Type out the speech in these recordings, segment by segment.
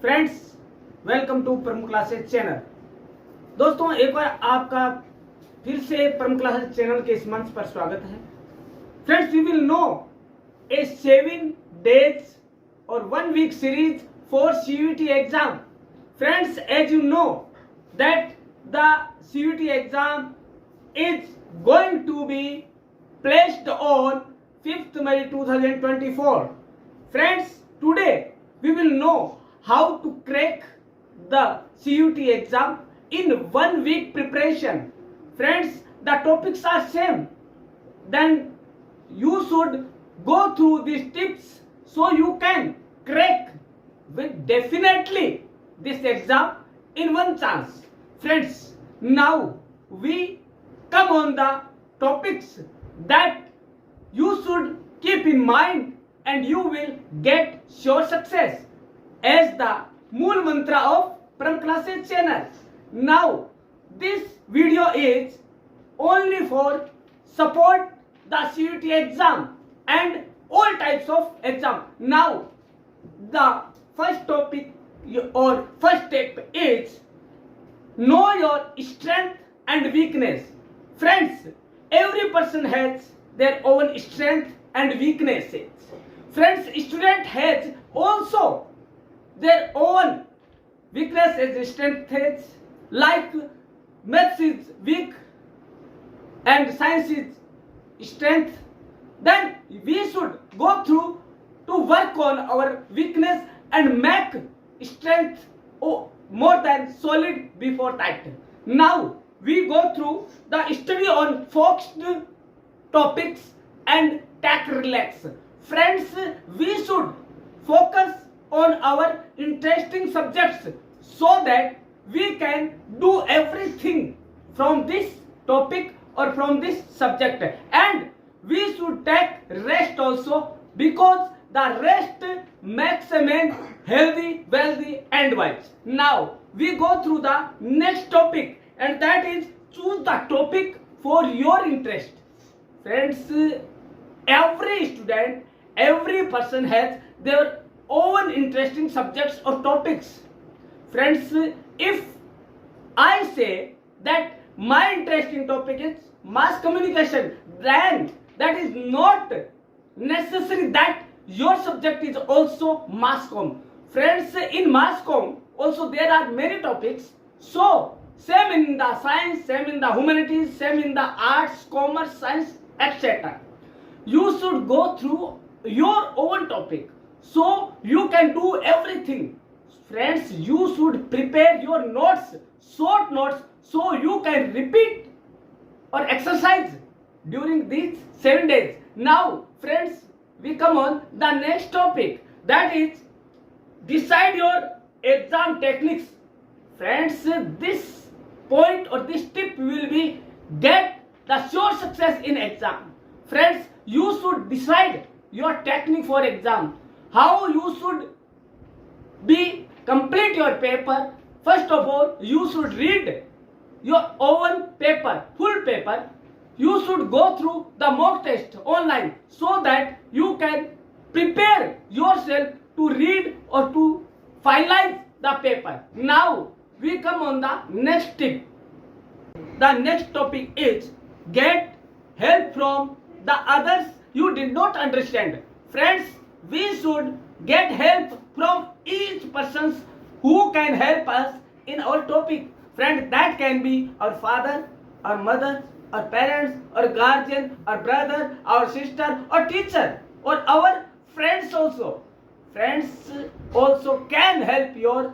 Friends, welcome to प्रमुख classes channel. दोस्तों, एक बार आपका फिर से प्रमुख क्लासेस चैनल के इस मंच पर स्वागत है। Friends, we will know a 7 days or 1 week series for CUET exam. Friends, as you know that the CUET exam is going to be placed on 5th May 2024. Friends, today we will know how to crack the CUET exam in 1 week preparation. Friends, the topics are same. Then you should go through these tips so you can crack with definitely this exam in one chance. Friends, now we come on the topics that you should keep in mind and you will get sure success as the mool mantra of Pram Classes channel. Now this video is only for support the CUET exam and all types of exam. Now the first topic or first step is know your strength and weakness. Friends, every person has their own strength and weaknesses. Friends, student has also their own weaknesses and strengths, like maths is weak and science is strength. Then we should go through to work on our weakness and make strength more than solid before that. Now we go through the study on focused topics and take relax. Friends, we should focus on our interesting subjects so that we can do everything from this topic or from this subject, and we should take rest also, because the rest makes a man healthy, wealthy and wise. Now we go through the next topic, and that is choose the topic for your interest. Friends, every student, every person has their own interesting subjects or topics. Friends, if I say that my interesting topic is mass communication, then that is not necessary that your subject is also mass com. Friends, in mass com also there are many topics. So same in the science, same in the humanities, same in the arts, commerce, science, etc. You should go through your own topic so you can do everything. Friends, you should prepare your notes, short notes, so you can repeat or exercise during these 7 days. Now friends, we come on the next topic, that is decide your exam techniques. Friends, this point or this tip will be get the sure success in exam. Friends, you should decide your technique for exam, how you should be complete your paper. First of all, you should read your own paper, full paper. You should go through the mock test online so that you can prepare yourself to read or to finalize the paper. Now we come on the next tip. The next topic is get help from the others you did not understand. Friends, we should get help from each person who can help us in our topic. Friend, that can be our father, our mother, our parents, our guardian, our brother, our sister, or teacher, or our friends also. Friends also can help you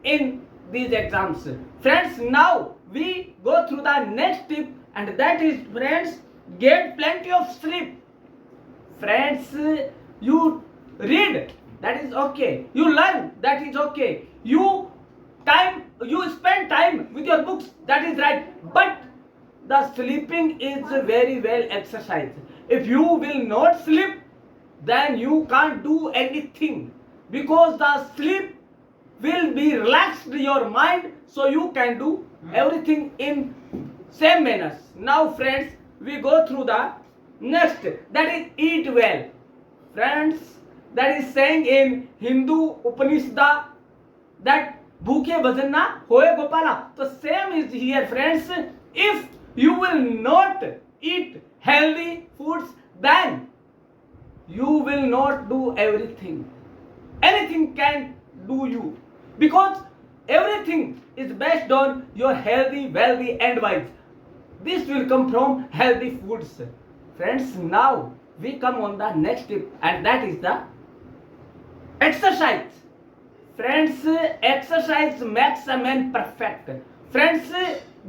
in these exams. Friends, now we go through the next tip, and that is, friends, get plenty of sleep. Friends, you read, that is okay. You learn, that is okay. You spend time with your books, that is right. But the sleeping is very well exercised. If you will not sleep, then you can't do anything, because the sleep will be relaxed your mind, so you can do everything in same manners. Now friends, we go through the next, that is eat well. Friends, that is saying in Hindu Upanishad that भूखे भजन ना होए गोपाला। तो same is here friends, if you will not eat healthy foods then you will not do everything. Anything can do you, because everything is based on your healthy, wealthy and wise. This will come from healthy foods. Friends, now we come on the next tip, and that is the exercise. Friends, exercise makes a man perfect. Friends,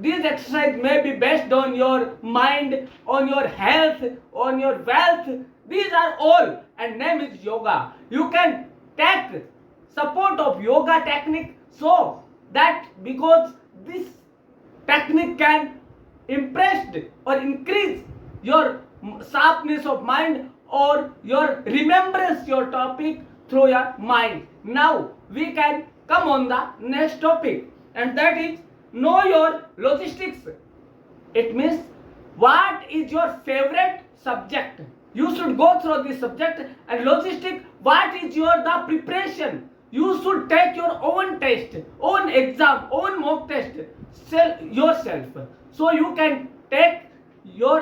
this exercise may be based on your mind, on your health, on your wealth. These are all, and name is yoga. You can take support of yoga technique, so that because this technique can impress or increase your sharpness of mind or your remembrance your topic through your mind. Now we can come on the next topic, and that is know your logistics. It means what is your favorite subject. You should go through this subject. And logistic, what is your the preparation. You should take your own test, own exam, own mock test yourself, so you can take your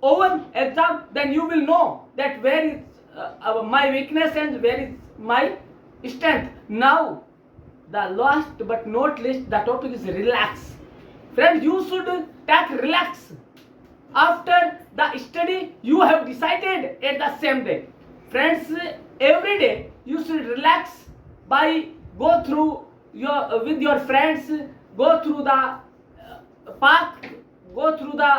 own exam. Then you will know that where is my weakness and where is my strength. Now the last but not least, the topic is relax. Friends, you should take relax after the study you have decided at the same day. Friends, every day you should relax by go through your with your friends, go through the park, go through the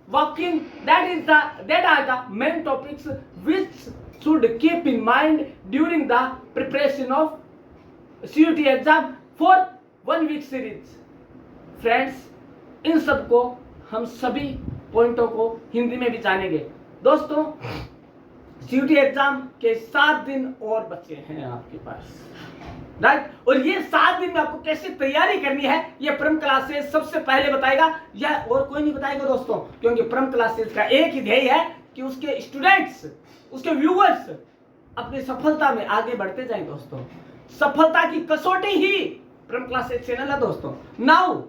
walking. That are the main topics which should keep in mind during the preparation of CUT exam for 1 week series. Friends, इन सबको हम सभी पॉइंटों को हिंदी में भी जानेंगे। दोस्तों, CUT exam के 7 दिन और बचे हैं आपके पास, राइट। और ये 7 दिन में आपको कैसे तैयारी करनी है, ये परम क्लासेस सबसे पहले बताएगा, या और कोई नहीं बताएगा दोस्तों, क्योंकि परम क्लासेस का एक ही ध्येय है कि उसके स्टूडेंट्स, उसके व्यूअर्स अपनी सफलता में आगे बढ़ते जाएं। दोस्तों, सफलता की कसौटी ही परम क्लासेस चैनल है। दोस्तों, नाउ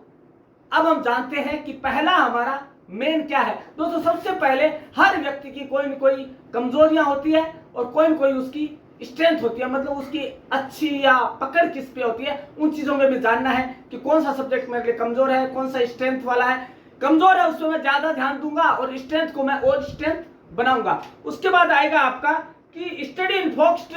अब हम जानते हैं कि पहला हमारा मेन क्या है। दोस्तों, सबसे पहले हर व्यक्ति की कोई न कोई कमजोरियां होती है और कोई न कोई उसकी स्ट्रेंथ होती है, मतलब उसकी अच्छी या पकड़ किस पे होती है। उन चीजों में भी जानना है कि कौन सा सब्जेक्ट मेरे लिए कमजोर है, कौन सा स्ट्रेंथ वाला है। कमजोर है उसमें मैं ज्यादा ध्यान दूंगा और स्ट्रेंथ को मैं और स्ट्रेंथ बनाऊंगा। उसके बाद आएगा आपका कि स्टडी इन फोकस्ड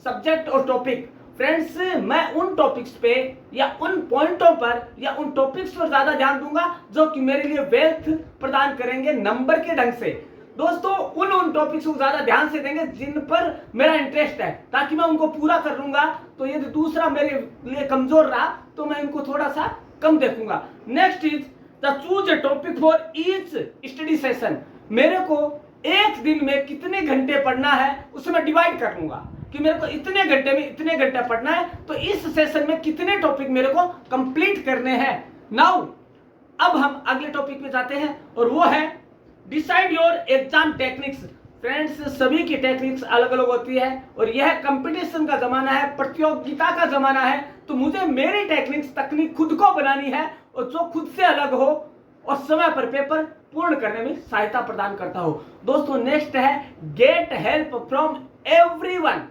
सब्जेक्ट और टॉपिक। फ्रेंड्स, मैं उन टॉपिक्स पे या उन पॉइंटों पर या उन टॉपिक्स पर ज्यादा ध्यान दूंगा जो कि मेरे लिए वेल्थ प्रदान करेंगे नंबर के ढंग से। दोस्तों, उन टॉपिक्स को ज्यादा ध्यान से देंगे जिन पर मेरा इंटरेस्ट है, ताकि मैं उनको पूरा कर लूंगा। तो यदि दूसरा मेरे लिए कमजोर रहा तो मैं इनको थोड़ा सा कम देखूंगा। Next is the choose a topic for each study session. मेरे को एक दिन में कितने घंटे पढ़ना है उसे मैं डिवाइड कर लूंगा कि मेरे को इतने घंटे में इतने घंटा पढ़ना है, तो इस सेशन में कितने टॉपिक मेरे को कंप्लीट करने हैं। नाउ अब हम अगले टॉपिक पे जाते हैं, और वो है decide your exam techniques. Friends, सभी की टेक्निक्स अलग अलग होती है और यह कंपटीशन का जमाना है, प्रतियोगिता का जमाना है। तो मुझे मेरी टेक्निक्स तकनीक खुद को बनानी है, और जो खुद से अलग हो और समय पर पेपर पूर्ण करने में सहायता प्रदान करता हो। दोस्तों, नेक्स्ट है get help from everyone.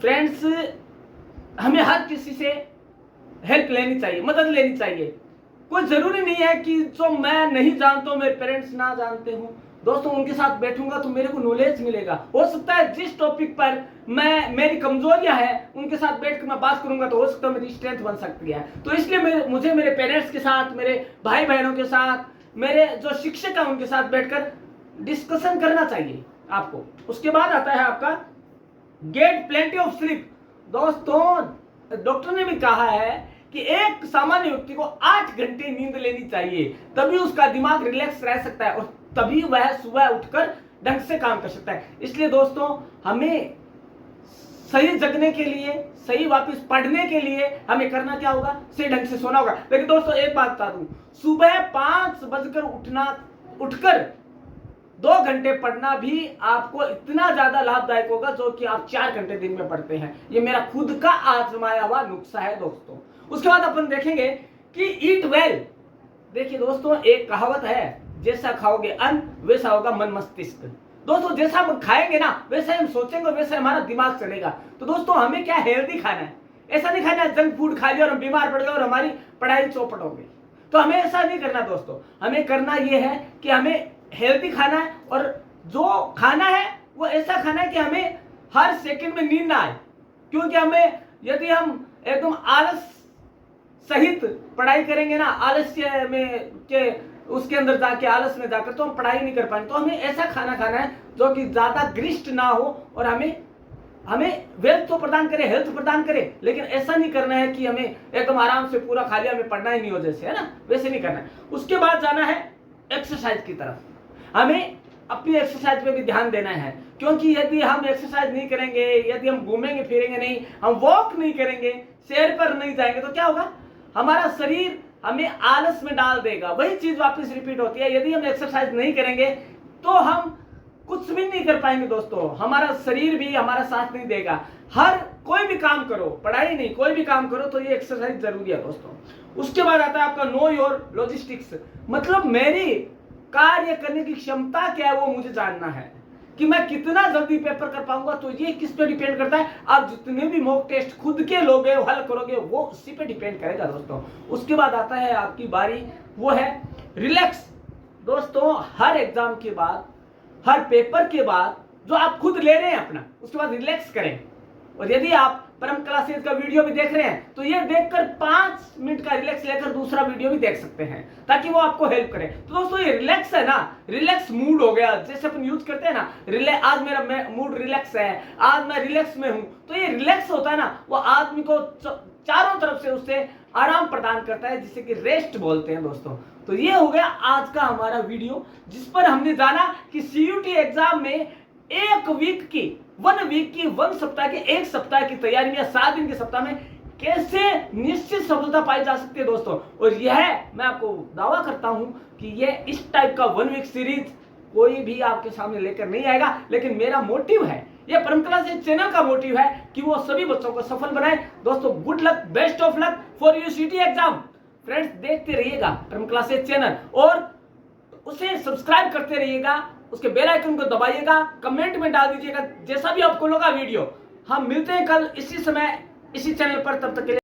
Friends, हमें हर किसी से हेल्प लेनी चाहिए, मदद लेनी चाहिए। कोई जरूरी नहीं है कि जो मैं नहीं जानता हूं मेरे पेरेंट्स ना जानते हो। दोस्तों, उनके साथ बैठूंगा तो मेरे को नॉलेज मिलेगा। हो सकता है जिस टॉपिक पर मेरी कमजोरियां हैं उनके साथ बैठकर मैं बात करूंगा तो हो सकता है मेरी स्ट्रेंथ बन सकती है। तो इसलिए मुझे मेरे पेरेंट्स के साथ, मेरे भाई बहनों के साथ, मेरे जो शिक्षक हैं उनके साथ बैठकर डिस्कशन करना चाहिए आपको। उसके बाद आता है आपका गेट प्लेंटी ऑफ स्लीप। दोस्तों, डॉक्टर ने भी कहा है कि एक सामान्य व्यक्ति को 8 घंटे नींद लेनी चाहिए, तभी उसका दिमाग रिलैक्स रह सकता है और तभी वह सुबह उठकर ढंग से काम कर सकता है। इसलिए दोस्तों, हमें सही जगने के लिए, सही वापस पढ़ने के लिए हमें करना क्या होगा, सही ढंग से सोना होगा। लेकिन दोस्तों, एक बात बता दूं, सुबह 5 बजकर उठकर 2 घंटे पढ़ना भी आपको इतना ज्यादा लाभदायक होगा जो कि आप 4 घंटे दिन में पढ़ते हैं। ये मेरा खुद का आजमाया हुआ नुस्खा है दोस्तों। उसके बाद अपन देखेंगे कि ईट वेल। देखिए दोस्तों, एक कहावत है, जैसा खाओगे अन्न वैसा होगा मन मस्तिष्क। दोस्तों, जैसा हम खाएंगे ना वैसा हम सोचेंगे, वैसा हमारा दिमाग चलेगा। तो दोस्तों, हमें क्या हेल्दी खाना है, ऐसा नहीं खाना है जंक फूड खा लिया और हम बीमार पड़ गए और हमारी पढ़ाई चौपट हो गई। तो हमें ऐसा नहीं करना दोस्तों। हमें करना यह है कि हमें हेल्दी खाना है, और जो खाना है वो ऐसा खाना है कि हमें हर सेकंड में नींद ना आए। क्योंकि हमें, यदि हम एकदम आलस सहित पढ़ाई करेंगे ना, आलस्य में के उसके अंदर जाके, आलस में जाकर, तो हम पढ़ाई नहीं कर पाएंगे। तो हमें ऐसा खाना खाना है जो कि ज्यादा गरिष्ठ ना हो और हमें वेल्थ तो प्रदान करे, हेल्थ प्रदान करे, लेकिन ऐसा नहीं करना है कि हमें एकदम आराम से पूरा खा लिया, हमें पढ़ना ही नहीं हो जैसे, है ना, वैसे नहीं करना है। उसके बाद जाना है एक्सरसाइज की तरफ। हमें अपनी एक्सरसाइज पे भी ध्यान देना है, क्योंकि यदि हम एक्सरसाइज नहीं करेंगे, यदि हम घूमेंगे फिरेंगे नहीं, हम वॉक नहीं करेंगे, सैर पर नहीं जाएंगे, तो क्या होगा, हमारा शरीर हमें आलस में डाल देगा। वही चीज वापस रिपीट होती है। यदि हम एक्सरसाइज नहीं करेंगे तो हम कुछ भी नहीं कर पाएंगे दोस्तों। हमारा शरीर भी हमारा साथ नहीं देगा। हर कोई भी काम करो, पढ़ाई नहीं, कोई भी काम करो तो ये एक्सरसाइज जरूरी है दोस्तों। उसके बाद आता है आपका नो योर लॉजिस्टिक्स। मतलब मेरी कार्य करने की क्षमता क्या है वो मुझे जानना है, कि मैं कितना जल्दी पेपर कर पाऊंगा। तो ये किस पे डिपेंड करता है, आप जितने भी मॉक टेस्ट खुद के लोगे, हल करोगे, वो उसी पे डिपेंड करेगा दोस्तों। उसके बाद आता है आपकी बारी, वो है रिलैक्स। दोस्तों, हर एग्जाम के बाद, हर पेपर के बाद जो आप खुद ले रहे हैं अपना, उसके बाद रिलैक्स करें। और यदि आप परम क्लासेस का वीडियो भी देख रहे हैं तो ये देखकर 5 मिनट का रिलैक्स लेकर दूसरा वीडियो भी देख सकते हैं, ताकि वो आपको हेल्प करे। तो दोस्तों, ये रिलैक्स है ना, रिलैक्स मूड हो गया, जैसे अपन यूज करते हैं ना, आज मेरा मूड रिलैक्स है, आज मैं रिलैक्स में हूं। तो ये रिलैक्स होता है ना, वो आदमी को चारों तरफ से उससे आराम प्रदान करता है, जिसे कि रेस्ट बोलते हैं दोस्तों। तो ये हो गया आज का हमारा वीडियो, जिस पर हमने जाना कि सीयूटी एग्जाम में 1 वीक की 1 सप्ताह के 1 सप्ताह की तैयारी में, या 7 दिन के सप्ताह में कैसे निश्चित सफलता पाई जा सकती है दोस्तों। और यह मैं आपको दावा करता हूं कि यह इस टाइप का 1 वीक सीरीज कोई भी आपके सामने लेकर नहीं आएगा। लेकिन मेरा मोटिव है, यह परम क्लासेस चैनल का मोटिव है कि वो सभी बच्चों को सफल बनाए। दोस्तों, good luck, best of luck for your सीटी एग्जाम। फ्रेंड्स, देखते रहिएगा परम क्लासेस चैनल और उसे सब्सक्राइब करते रहिएगा, उसके बेल आइकन को दबाइएगा, कमेंट में डाल दीजिएगा जैसा भी आपको लगा वीडियो। हम मिलते हैं कल इसी समय इसी चैनल पर, तब तक के लिए